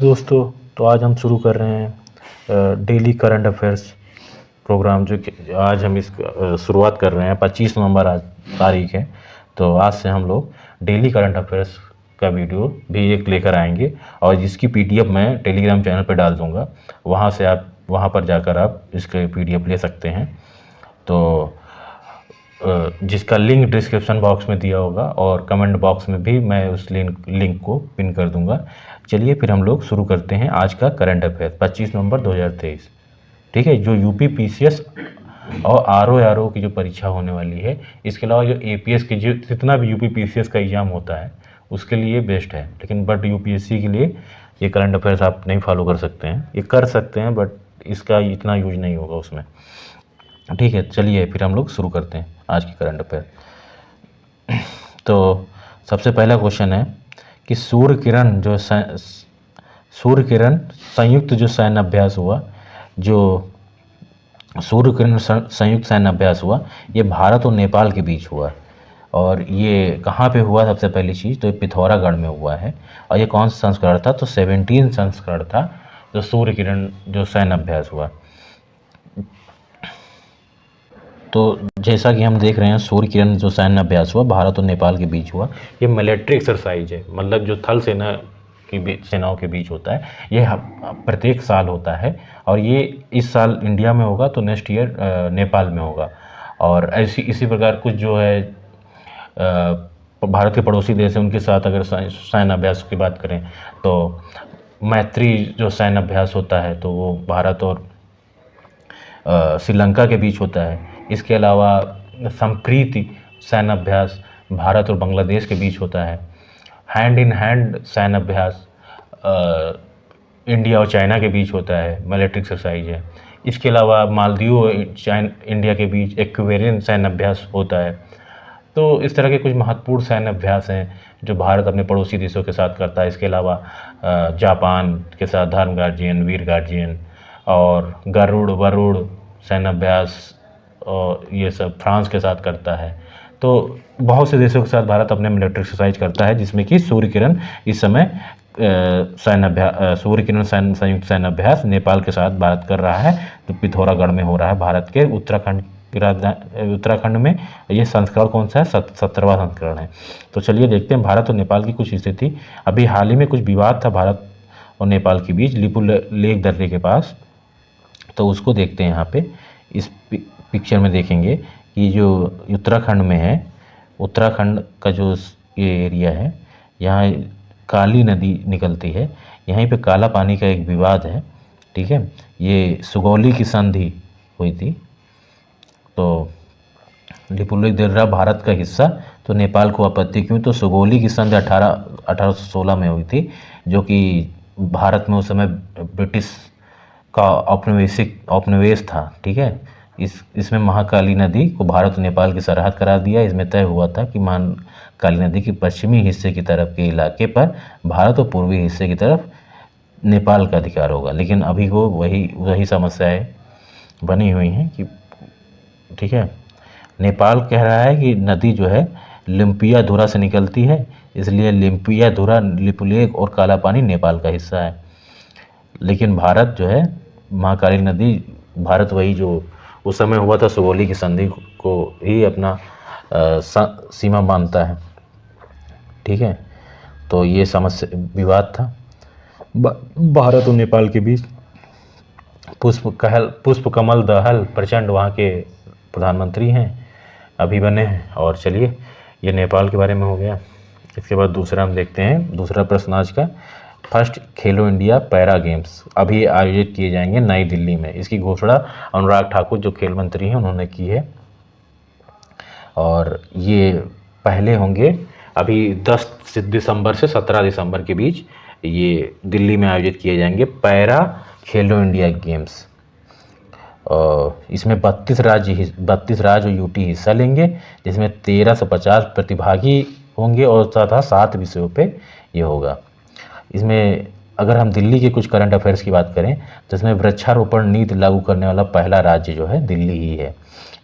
दोस्तों, तो आज हम शुरू कर रहे हैं डेली करंट अफेयर्स प्रोग्राम, जो कि आज हम इस शुरुआत कर रहे हैं। 25 नवंबर आज तारीख है। तो आज से हम लोग डेली करंट अफेयर्स का वीडियो भी एक लेकर आएंगे, और जिसकी पीडीएफ मैं टेलीग्राम चैनल पर डाल दूंगा। वहाँ से आप वहाँ पर जाकर आप इसके पीडीएफ ले सकते हैं। तो जिसका लिंक डिस्क्रिप्शन बॉक्स में दिया होगा, और कमेंट बॉक्स में भी मैं उस लिंक को पिन कर दूंगा। चलिए फिर हम लोग शुरू करते हैं आज का करंट अफेयर 25 नवंबर 2023। ठीक है, जो यूपी पीसीएस और आरओ की जो परीक्षा होने वाली है, इसके अलावा जो एपीएस की जो जितना भी यूपी पीसीएस का एग्ज़ाम होता है उसके लिए बेस्ट है। लेकिन बट यूपीएससी के लिए ये करंट अफेयर्स आप नहीं फॉलो कर सकते हैं। ये कर सकते हैं बट इसका इतना यूज नहीं होगा उसमें। ठीक है, चलिए फिर हम लोग शुरू करते हैं आज की करंट अफेयर। तो सबसे पहला क्वेश्चन है कि सूर्य किरण संयुक्त जो सैन्य अभ्यास हुआ, जो सूर्य किरण संयुक्त सैन्य अभ्यास हुआ, ये भारत और नेपाल के बीच हुआ। और ये कहाँ पे हुआ? सबसे पहली चीज़ तो ये पिथौरागढ़ में हुआ है। और ये कौन सा संस्करण था? तो 17 संस्करण था जो सूर्य किरण जो सैन्य अभ्यास हुआ। तो जैसा कि हम देख रहे हैं, सूर्य किरण जो सैन्य अभ्यास हुआ भारत और नेपाल के बीच हुआ। ये मिलिट्री एक्सरसाइज है, मतलब जो थल सेना की सेनाओं के बीच होता है। ये प्रत्येक साल होता है, और ये इस साल इंडिया में होगा तो नेक्स्ट ईयर नेपाल में होगा। और इसी प्रकार कुछ जो है भारत के पड़ोसी देश हैं उनके साथ अगर सैन्य अभ्यास की बात करें तो मैत्री जो सैन्य अभ्यास होता है तो वो भारत और श्रीलंका के बीच होता है। इसके अलावा संप्रीति सैन्य अभ्यास भारत और बांग्लादेश के बीच होता है। हैंड इन हैंड सैन्य अभ्यास इंडिया और चाइना के बीच होता है, मिलिट्री एक्सरसाइज है। इसके अलावा मालदीव और इंडिया के बीच एक्वेरियन सैन्य अभ्यास होता है। तो इस तरह के कुछ महत्वपूर्ण सैन्य अभ्यास हैं जो भारत अपने पड़ोसी देशों के साथ करता है। इसके अलावा जापान के साथ धर्म गार्जियन, वीर गार्जियन और वरुड़ सैन्य अभ्यास, और ये सब फ्रांस के साथ करता है। तो बहुत से देशों के साथ भारत अपने मिलिट्री एक्सरसाइज करता है, जिसमें कि सूर्य किरण इस समय सूर्य किरण संयुक्त सैन्य अभ्यास नेपाल के साथ भारत कर रहा है। तो पिथौरागढ़ में हो रहा है, भारत के उत्तराखंड में। ये संस्करण कौन सा है? 17वां संस्करण है। तो चलिए देखते हैं भारत और नेपाल की कुछ स्थिति। अभी हाल ही में कुछ विवाद था भारत और नेपाल के बीच लिपु लेक दर्रे के पास। तो उसको देखते हैं यहाँ पे। इस पिक्चर में देखेंगे कि जो उत्तराखंड में है, उत्तराखंड का जो ये एरिया है, यहाँ काली नदी निकलती है। यहीं पे काला पानी का एक विवाद है। ठीक है, ये सुगौली की संधि हुई थी। तो लिपुलेख दर्रा भारत का हिस्सा, तो नेपाल को आपत्ति क्यों? तो सुगौली की संधि 1816 में हुई थी, जो कि भारत में उस समय ब्रिटिश का औपनिवेश था। ठीक है, इसमें महाकाली नदी को भारत और नेपाल की सरहद करार दिया। इसमें तय हुआ था कि महाकाली नदी की पश्चिमी हिस्से की तरफ के इलाके पर भारत और पूर्वी हिस्से की तरफ नेपाल का अधिकार होगा। लेकिन अभी वो वही समस्याएं बनी हुई हैं कि ठीक है, नेपाल कह रहा है कि नदी जो है लिम्पियाधुरा से निकलती है, इसलिए लिम्पियाधुरा, लिपुलेख और काला पानी नेपाल का हिस्सा है। लेकिन भारत जो है महाकाली नदी, भारत वही जो उस समय हुआ था सुगौली की संधि को ही अपना सीमा मानता है। ठीक है, तो ये समस्या विवाद था भारत और नेपाल के बीच। पुष्प कमल दहल प्रचंड वहाँ के प्रधानमंत्री हैं, अभी बने हैं। और चलिए, ये नेपाल के बारे में हो गया। इसके बाद दूसरा हम देखते हैं, दूसरा प्रश्न आज का। फर्स्ट खेलो इंडिया पैरा गेम्स अभी आयोजित किए जाएंगे नई दिल्ली में। इसकी घोषणा अनुराग ठाकुर जो खेल मंत्री हैं उन्होंने की है। और ये पहले होंगे अभी 10 दिसंबर से 17 दिसंबर के बीच ये दिल्ली में आयोजित किए जाएंगे पैरा खेलो इंडिया गेम्स। इसमें 32 राज्य और यूटी हिस्सा लेंगे, जिसमें 1350 प्रतिभागी होंगे और तथा 7 विषयों पे ये होगा। इसमें अगर हम दिल्ली के कुछ करंट अफेयर्स की बात करें तो इसमें वृक्षारोपण नीति लागू करने वाला पहला राज्य जो है दिल्ली ही है।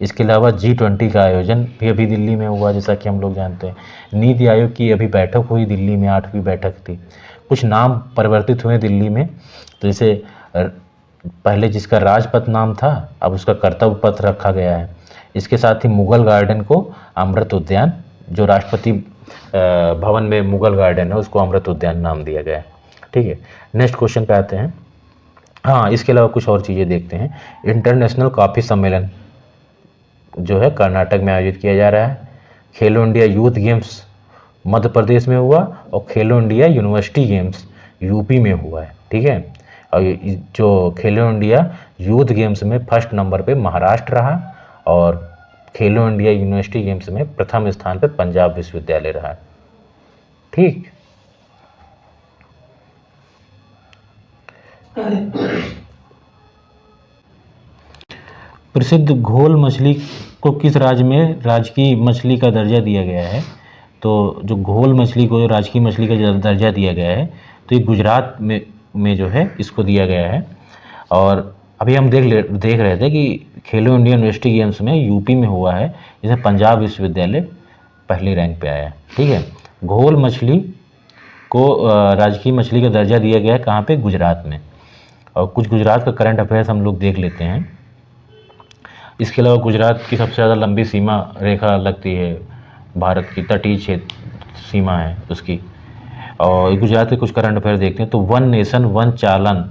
इसके अलावा G20 का आयोजन भी अभी दिल्ली में हुआ, जैसा कि हम लोग जानते हैं। नीति आयोग की अभी बैठक हुई दिल्ली में, 8वीं बैठक थी। कुछ नाम परिवर्तित हुए दिल्ली में। तो जैसे पहले जिसका राजपथ नाम था, अब उसका कर्तव्य पथ रखा गया है। इसके साथ ही मुगल गार्डन को अमृत उद्यान, जो राष्ट्रपति भवन में मुगल गार्डन है उसको अमृत उद्यान नाम दिया गया है। ठीक है, नेक्स्ट क्वेश्चन पे आते हैं। हाँ, इसके अलावा कुछ और चीज़ें देखते हैं। इंटरनेशनल कॉफ़ी सम्मेलन जो है कर्नाटक में आयोजित किया जा रहा है। खेलो India youth games Madhya Pradesh में हुआ और खेलो इंडिया यूनिवर्सिटी गेम्स यूपी में हुआ है। ठीक है, और जो खेलो इंडिया यूथ गेम्स में फर्स्ट नंबर पे महाराष्ट्र रहा और खेलो इंडिया यूनिवर्सिटी गेम्स में प्रथम स्थान पे पंजाब विश्वविद्यालय रहा। ठीक, प्रसिद्ध घोल मछली को किस राज्य में राजकीय मछली का दर्जा दिया गया है? तो जो घोल मछली को राजकीय मछली का दर्जा दिया गया है तो ये गुजरात में जो है इसको दिया गया है। और अभी हम देख रहे थे कि खेलो इंडिया यूनिवर्सिटी गेम्स में यूपी में हुआ है, जिसमें पंजाब विश्वविद्यालय पहले रैंक पे आया है। ठीक है, घोल मछली को राजकीय मछली का दर्जा दिया गया है कहाँ पे? गुजरात में। और कुछ गुजरात का करंट अफेयर्स हम लोग देख लेते हैं। इसके अलावा गुजरात की सबसे ज़्यादा लंबी सीमा रेखा लगती है, भारत की तटीय क्षेत्र सीमा है उसकी। और गुजरात के कुछ करंट अफेयर देखते हैं तो वन नेशन वन चालान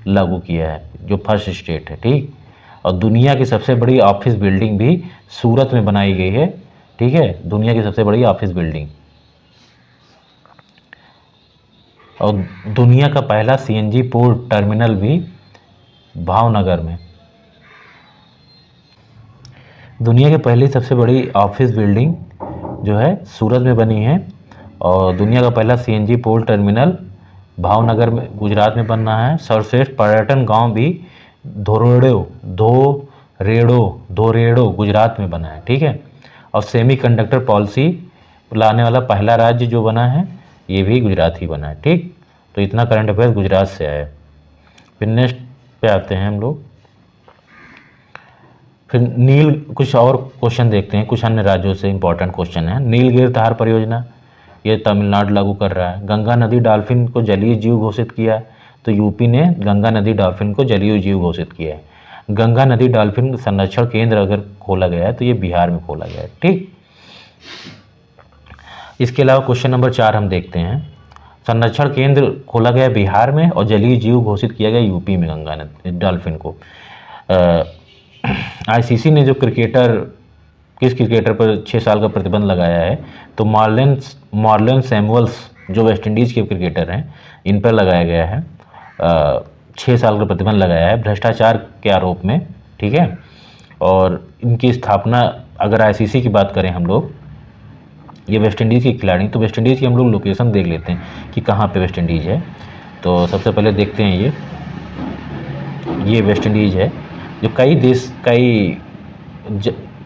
लागू किया है, जो फर्स्ट स्टेट है। ठीक, और दुनिया की सबसे बड़ी ऑफिस बिल्डिंग भी सूरत में बनाई गई है। ठीक है, दुनिया की सबसे बड़ी ऑफिस बिल्डिंग। और दुनिया का पहला सीएनजी पोर्ट टर्मिनल भी भावनगर में। दुनिया की पहली सबसे बड़ी ऑफिस बिल्डिंग जो है सूरत में बनी है और दुनिया का पहला सीएनजी पोर्ट टर्मिनल भावनगर में गुजरात में बनना है। सर्वश्रेष्ठ पर्यटन गांव भी धोरेड़ो गुजरात में बना है। ठीक है, और सेमी कंडक्टर पॉलिसी लाने वाला पहला राज्य जो बना है ये भी गुजरात ही बना है। ठीक, तो इतना करंट अफेयर गुजरात से आया है। फिर नेक्स्ट पे आते हैं हम लोग। फिर कुछ और क्वेश्चन देखते हैं, कुछ अन्य राज्यों से इंपॉर्टेंट क्वेश्चन है। नीलगिरी तार परियोजना ये तमिलनाडु लागू कर रहा है। गंगा नदी डॉल्फिन को जलीय जीव घोषित किया, तो यूपी ने गंगा नदी डॉल्फिन को जलीय जीव घोषित किया है। गंगा नदी डॉल्फिन संरक्षण केंद्र अगर खोला गया है तो ये बिहार में खोला गया है। ठीक, इसके अलावा क्वेश्चन नंबर 4 हम देखते हैं। संरक्षण केंद्र खोला गया बिहार में और जलीय जीव घोषित किया गया यूपी में गंगा नदी डॉल्फिन को। आईसीसी ने जो किस क्रिकेटर पर 6 साल का प्रतिबंध लगाया है, तो मार्लन सैमुअल्स जो वेस्ट इंडीज़ के क्रिकेटर हैं इन पर लगाया गया है। 6 साल का प्रतिबंध लगाया है भ्रष्टाचार के आरोप में। ठीक है, और इनकी स्थापना अगर आईसीसी की बात करें हम लोग, ये वेस्ट इंडीज़ के खिलाड़ी, तो वेस्ट इंडीज़ की हम लोग लोकेशन देख लेते हैं कि कहाँ पे वेस्ट इंडीज़ है। तो सबसे पहले देखते हैं ये वेस्ट इंडीज़ है, जो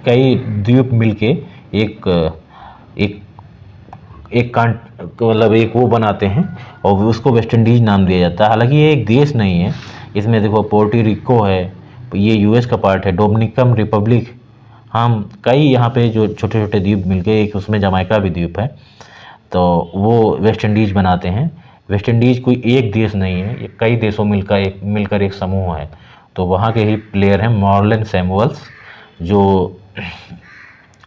कई द्वीप मिलके मतलब एक वो बनाते हैं और उसको वेस्ट इंडीज नाम दिया जाता है। हालांकि ये एक देश नहीं है, इसमें देखो पोर्टो रिको है, ये यूएस का पार्ट है, डोमिनिकन रिपब्लिक, हम कई यहाँ पे जो छोटे छोटे द्वीप मिलके एक उसमें जमाइका भी द्वीप है, तो वो वेस्ट इंडीज बनाते हैं। वेस्ट इंडीज कोई एक देश नहीं है, ये कई देशों मिलकर एक समूह है। तो वहाँ के ही प्लेयर हैं मार्लन सैमुअल्स, जो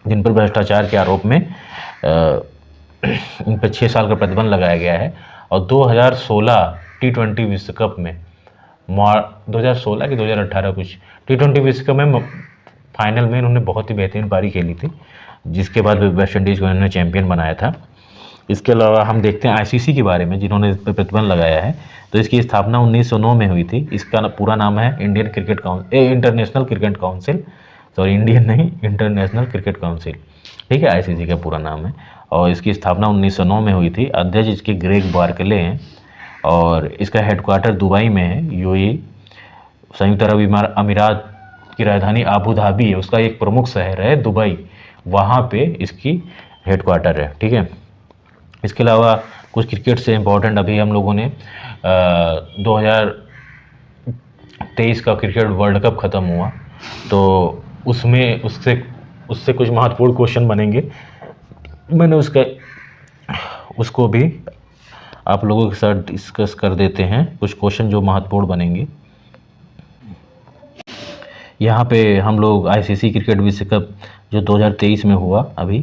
जिन पर भ्रष्टाचार के आरोप में इन पर 6 साल का प्रतिबंध लगाया गया है। और 2016 T20 विश्व कप में 2016 कि 2018 कुछ T20 विश्व कप में फाइनल में इन्होंने बहुत ही बेहतरीन पारी खेली थी, जिसके बाद वेस्ट इंडीज़ को इन्होंने चैंपियन बनाया था। इसके अलावा हम देखते हैं आईसीसी के बारे में, जिन्होंने इस पर प्रतिबंध लगाया है। तो इसकी स्थापना 1909 में हुई थी। इसका पूरा नाम है international cricket council, sorry Indian नहीं, इंटरनेशनल क्रिकेट काउंसिल। ठीक है, आईसीसी का पूरा नाम है और इसकी स्थापना 1909 में हुई थी। अध्यक्ष इसके ग्रेग बार्कले हैं और इसका हेडक्वार्टर दुबई में है। यूएई संयुक्त अरब अमीरात की राजधानी आबू धाबी है, उसका एक प्रमुख शहर है दुबई, वहाँ पे इसकी हेडक्वार्टर है। ठीक है, इसके अलावा कुछ क्रिकेट से इम्पोर्टेंट अभी हम लोगों ने 2023 का क्रिकेट वर्ल्ड कप ख़त्म हुआ, तो उसमें उससे कुछ महत्वपूर्ण क्वेश्चन बनेंगे। मैंने उसको भी आप लोगों के साथ डिस्कस कर देते हैं कुछ क्वेश्चन जो महत्वपूर्ण बनेंगे। यहाँ पे हम लोग आईसीसी क्रिकेट विश्व कप जो 2023 में हुआ अभी,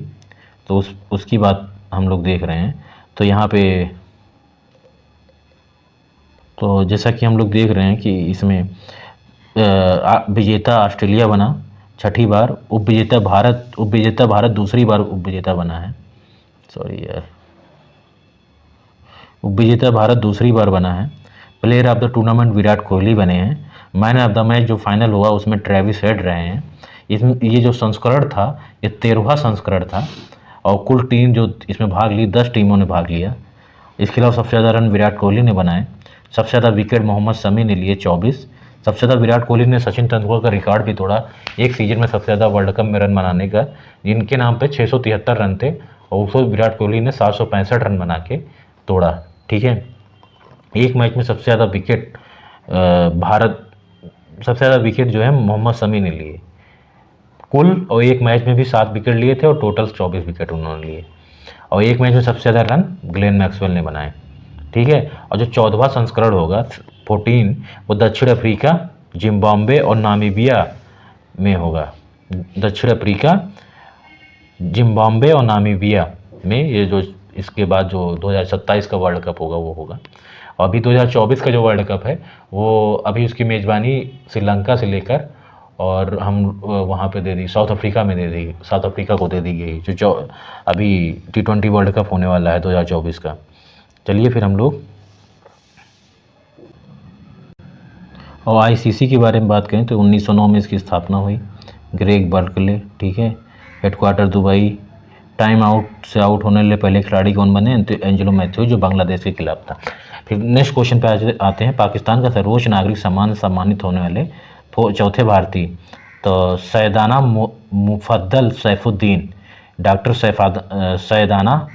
तो उसकी बात हम लोग देख रहे हैं। तो यहाँ पे तो जैसा कि हम लोग देख रहे हैं कि इसमें विजेता ऑस्ट्रेलिया बना छठी बार, उपविजेता भारत दूसरी बार उपविजेता बना है। सॉरी यार, उपविजेता भारत दूसरी बार बना है। Player of the tournament Virat Kohli बने हैं। मैन ऑफ द मैच जो फाइनल हुआ उसमें ट्रेविस हेड रहे हैं। इसमें ये जो संस्करण था ये 13वां संस्करण था, और कुल टीम जो इसमें भाग ली 10 टीमों ने भाग लिया। इसके अलावा सबसे ज़्यादा रन विराट कोहली ने बनाए। सबसे ज़्यादा विकेट मोहम्मद शमी ने लिए 24। सबसे ज़्यादा विराट कोहली ने सचिन तेंदुलकर का रिकॉर्ड भी तोड़ा एक सीजन में सबसे ज़्यादा वर्ल्ड कप में रन बनाने का, जिनके नाम पे 673 रन थे, और उसको विराट कोहली ने 765 रन बना के तोड़ा। ठीक है, एक मैच में सबसे ज़्यादा विकेट सबसे ज़्यादा विकेट जो है मोहम्मद शमी ने लिए कुल, और एक मैच में भी 7 विकेट लिए थे और टोटल 24 विकेट उन्होंने लिए। और एक मैच में सबसे ज़्यादा रन ग्लेन मैक्सवेल ने बनाए। ठीक है, और जो 14वां संस्करण होगा 14, वो दक्षिण अफ्रीका, जिम्बाब्वे और नामीबिया में होगा। दक्षिण अफ्रीका, जिम्बाब्वे और नामीबिया में ये जो इसके बाद जो 2027 का वर्ल्ड कप होगा वो होगा। और अभी 2024 का जो वर्ल्ड कप है वो अभी उसकी मेज़बानी श्रीलंका से लेकर और हम वहाँ पे दे दी, साउथ अफ्रीका में दे दी, साउथ अफ्रीका को दे दी गई, जो अभी T20 वर्ल्ड कप होने वाला है 2024 का। चलिए फिर हम लोग और आईसीसी के बारे में बात करें तो 1909 में इसकी स्थापना हुई। ग्रेग बर्कले, ठीक है, हेडक्वार्टर दुबई। टाइम आउट से आउट होने के पहले खिलाड़ी कौन बने? तो एंजेलो मैथ्यू, जो बांग्लादेश के खिलाफ था। फिर नेक्स्ट क्वेश्चन पे आते हैं, पाकिस्तान का सर्वोच्च नागरिक सम्मान सम्मानित होने वाले चौथे भारतीय। तो सैयदाना मुफद्दल सैफुद्दीन, डॉक्टर सैयदाना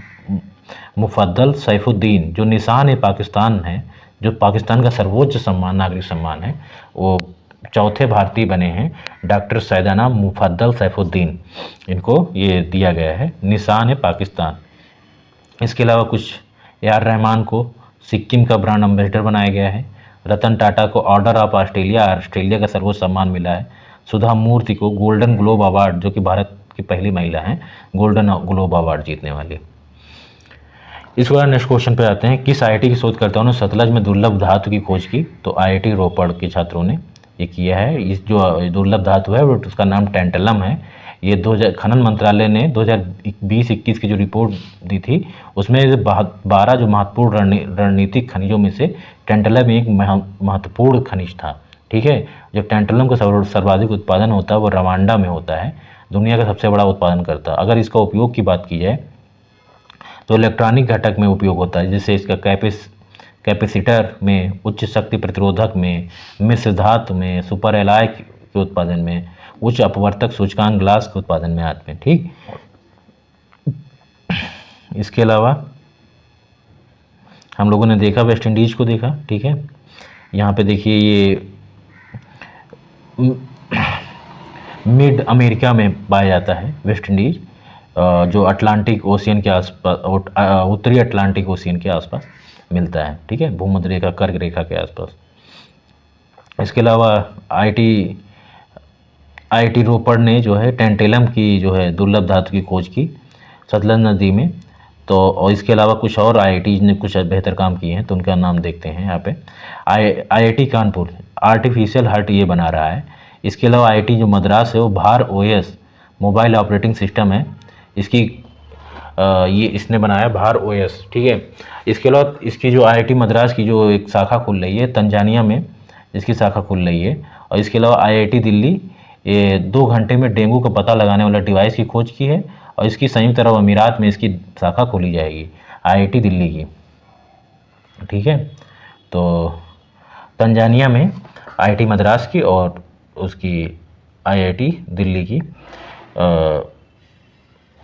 मुफद्दल सैफुद्दीन, जो निशान ए पाकिस्तान है, जो पाकिस्तान का सर्वोच्च सम्मान नागरिक सम्मान है, वो चौथे भारतीय बने हैं डॉक्टर सैयदाना मुफद्दल सैफुद्दीन। इनको ये दिया गया है निशान है पाकिस्तान। इसके अलावा कुछ AR रहमान को सिक्किम का ब्रांड एम्बेसडर बनाया गया है। रतन टाटा को ऑर्डर ऑफ ऑस्ट्रेलिया, ऑस्ट्रेलिया का सर्वोच्च सम्मान मिला है। सुधा मूर्ति को गोल्डन ग्लोब अवार्ड, जो कि भारत की पहली महिला हैं गोल्डन ग्लोब अवार्ड जीतने वाली। इसके बाद नेक्स्ट क्वेश्चन पे आते हैं, किस IIT के शोधकर्ताओं ने सतलज में दुर्लभ धातु की खोज की? तो IIT रोपड़ के छात्रों ने ये किया है। इस जो दुर्लभ धातु है वो उसका नाम टेंटलम है। ये खनन मंत्रालय ने 2020-21 की जो रिपोर्ट दी थी उसमें 12 जो महत्वपूर्ण रणनीतिक खनिजों में से टेंटलम एक महत्वपूर्ण खनिज था। ठीक है, जब टेंटलम का सर्वाधिक उत्पादन होता है वो रवांडा में होता है, दुनिया का सबसे बड़ा उत्पादन करता है। अगर इसका उपयोग की बात की जाए तो इलेक्ट्रॉनिक घटक में उपयोग होता है, जैसे इसका कैपेसिटर में, उच्च शक्ति प्रतिरोधक में, मिश्र धातु में, सुपर एलॉय के उत्पादन में, उच्च अपवर्तक सूचकांक ग्लास के उत्पादन में आते हैं। ठीक, इसके अलावा हम लोगों ने देखा वेस्ट इंडीज को देखा। ठीक है, यहाँ पे देखिए ये मिड अमेरिका में पाया जाता है वेस्ट इंडीज, जो अटलांटिक ओशियन के आसपास, उत्तरी अटलांटिक ओशियन के आसपास मिलता है। ठीक है, भूमध्य रेखा, कर्क रेखा के आसपास। इसके अलावा IIT रोपड़ ने जो है टेंटेलम की जो है दुर्लभ धातु की खोज की सतलज नदी में। तो और इसके अलावा कुछ और IIT ने कुछ बेहतर काम किए हैं, तो उनका नाम देखते हैं यहाँ पे। IIT कानपुर आर्टिफिशियल हार्ट ये बना रहा है। इसके अलावा IIT जो मद्रास है वो भार OS मोबाइल ऑपरेटिंग सिस्टम है, इसकी ये इसने बनाया भार OS। ठीक है, इसके अलावा इसकी जो IIT मद्रास की जो एक शाखा खुल रही है तंजानिया में, इसकी शाखा खुल रही है। और इसके अलावा IIT दिल्ली ये 2 घंटे में डेंगू का पता लगाने वाला डिवाइस की खोज की है, और इसकी संयुक्त अरब अमीरात में इसकी शाखा खोली जाएगी IIT दिल्ली की। ठीक है, तो तंजानिया में IIT मद्रास की और उसकी IIT दिल्ली की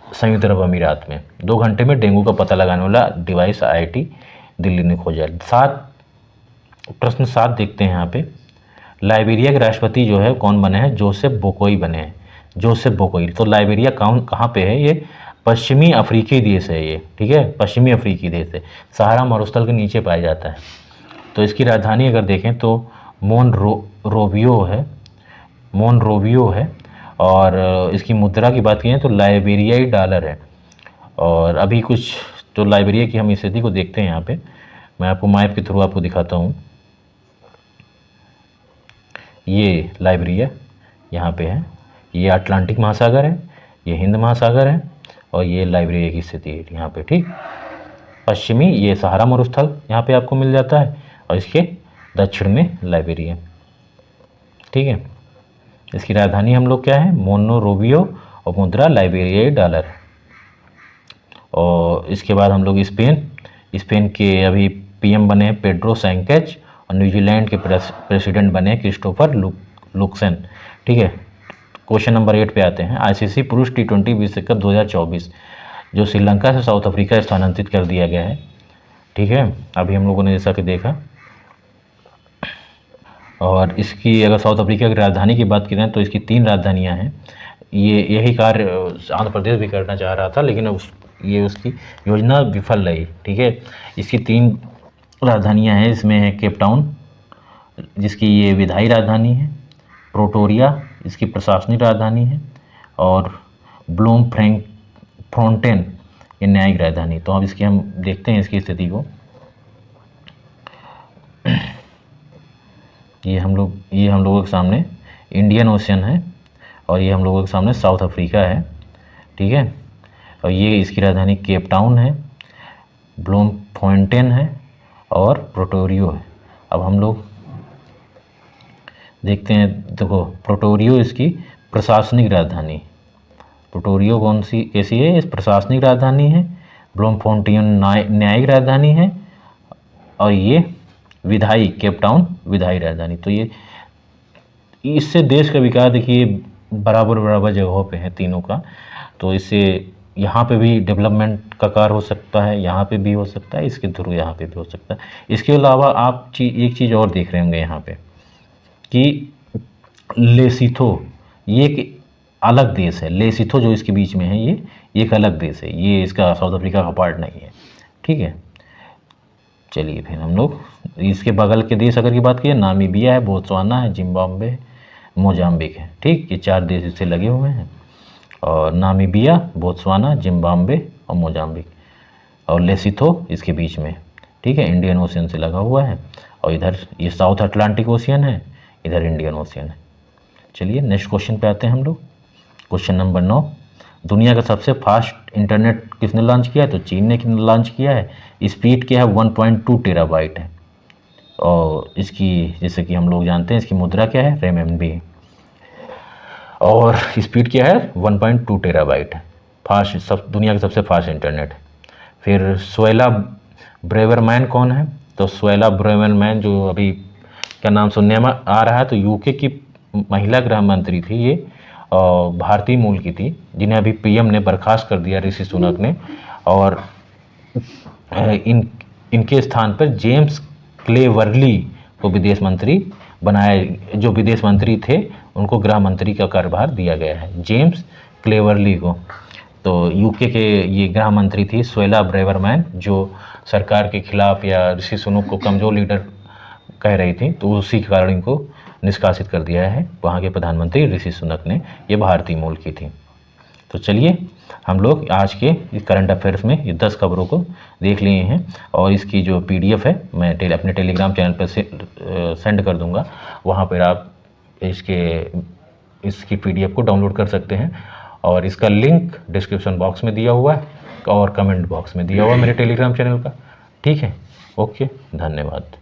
संयुक्त अरब अमीरात में 2 घंटे में डेंगू का पता लगाने वाला डिवाइस IIT दिल्ली ने खोजा। प्रश्न 7 देखते हैं यहाँ पे। लाइबेरिया के राष्ट्रपति जो है कौन बने हैं? जोसेफ बोकोई बने हैं, जोसेफ बोकोई। तो लाइबेरिया कहाँ पे है? ये पश्चिमी अफ्रीकी देश है ये, ठीक है, पश्चिमी अफ्रीकी देश है, सहारा मरुस्थल के नीचे पाया जाता है। तो इसकी राजधानी अगर देखें तो मोनरोवियो है। और इसकी मुद्रा की बात करें तो लाइबेरियाई डॉलर है। और अभी कुछ तो लाइबेरिया की हम स्थिति को देखते हैं यहाँ पे, मैं आपको मैप के थ्रू आपको दिखाता हूँ। ये लाइबेरिया यहाँ पे है, ये अटलांटिक महासागर है, ये हिंद महासागर है, और ये लाइबेरिया की स्थिति है यहाँ पे, ठीक। पश्चिमी ये सहारा मरुस्थल यहाँ पे आपको मिल जाता है, और इसके दक्षिण में लाइबेरिया, ठीक है। इसकी राजधानी हम लोग क्या है, मोनरोवियो, और मुद्रा लाइबेरियाई डॉलर। और इसके बाद हम लोग स्पेन के अभी पीएम बने हैं पेड्रो सैंचेज, और न्यूजीलैंड के प्रेसिडेंट बने हैं क्रिस्टोफर लुक्सेन, ठीक है। क्वेश्चन नंबर 8 पे आते हैं। आईसीसी पुरुष T20 विश्व कप 2024 जो श्रीलंका से साउथ अफ्रीका स्थानांतरित कर दिया गया है, ठीक है। अभी हम लोगों ने जैसा कि देखा, और इसकी अगर साउथ अफ्रीका की राजधानी की बात करें तो इसकी 3 राजधानियां हैं। यही कार्य आंध्र प्रदेश भी करना चाह रहा था, लेकिन उसकी योजना विफल रही, ठीक है। इसकी 3 राजधानियां हैं, इसमें है केप टाउन जिसकी ये विधायी राजधानी है, प्रोटोरिया इसकी प्रशासनिक राजधानी है, और ब्लूमफॉन्टेन ये न्यायिक राजधानी। तो अब इसकी हम देखते हैं इसकी स्थिति को। ये हम लोगों के सामने इंडियन ओशन है, और ये हम लोगों के सामने साउथ अफ्रीका है, ठीक है। और ये इसकी राजधानी केप टाउन है, ब्लूमफॉन्टेन है, और प्रोटोरियो है। अब हम लोग देखते हैं, देखो प्रोटोरियो इसकी प्रशासनिक राजधानी, प्रोटोरियो कैसी है, इस प्रशासनिक राजधानी है, ब्लूमफॉन्टेन न्यायिक राजधानी है, और ये विधायी केप टाउन विधायी राजधानी। तो ये इससे देश का विकास देखिए बराबर जगहों पे है तीनों का, तो इससे यहाँ पे भी डेवलपमेंट का कार्य हो सकता है, यहाँ पे भी हो सकता है, इसके थ्रू यहाँ पे भी हो सकता है। इसके अलावा आप एक चीज़ और देख रहे होंगे यहाँ पे कि लेसिथो ये एक अलग देश है, लेसिथो जो इसके बीच में है ये एक अलग देश है, ये इसका साउथ अफ्रीका का पार्ट नहीं है, ठीक है। चलिए फिर हम लोग इसके बगल के देश अगर की बात करें, नामीबिया है, बोत्सवाना है, जिम्बाब्वे, मोजाम्बिक है, ठीक। ये 4 देश इससे लगे हुए हैं, और नामीबिया, बोत्सवाना, जिम्बाब्वे और मोजाम्बिक, और लेसिथो इसके बीच में, ठीक है, इंडियन ओशियन से लगा हुआ है। और इधर ये साउथ अटलांटिक ओशियन है, इधर इंडियन ओशियन है। चलिए नेक्स्ट क्वेश्चन पे आते हैं हम लोग। क्वेश्चन नंबर 9, दुनिया का सबसे फास्ट इंटरनेट किसने लॉन्च किया है, तो चीन ने लॉन्च किया है। स्पीड क्या है, 1.2 टेराबाइट है, और इसकी जैसे कि हम लोग जानते हैं इसकी मुद्रा क्या है, RMB, और स्पीड क्या है 1.2 टेराबाइट है। फास्ट दुनिया का सबसे फास्ट इंटरनेट है। फिर स्वेला ब्रेवरमैन कौन है, तो स्वेला ब्रेवरमैन जो अभी क्या नाम सुनने में आ रहा है, तो यूके की महिला गृह मंत्री थी ये, भारतीय मूल की थी, जिन्हें अभी पीएम ने बर्खास्त कर दिया ऋषि सुनक ने, और इनके स्थान पर जेम्स क्लेवर्ली को विदेश मंत्री बनाया, जो विदेश मंत्री थे उनको गृह मंत्री का कार्यभार दिया गया है, जेम्स क्लेवर्ली को। तो यूके के ये गृह मंत्री थी स्वेला ब्रेवरमैन, जो सरकार के खिलाफ या ऋषि सुनक को कमजोर लीडर कह रही थी, तो उसी के कारण इनको निष्कासित कर दिया है वहाँ के प्रधानमंत्री ऋषि सुनक ने। ये भारतीय मूल की थी। तो चलिए हम लोग आज के करंट अफेयर्स में ये 10 खबरों को देख लिए हैं, और इसकी जो PDF है मैं अपने टेलीग्राम चैनल पर सेंड कर दूंगा, वहाँ पर आप इसकी PDF को डाउनलोड कर सकते हैं, और इसका लिंक डिस्क्रिप्शन बॉक्स में दिया हुआ है और कमेंट बॉक्स में दिया हुआ है मेरे टेलीग्राम चैनल का, ठीक है। ओके, धन्यवाद।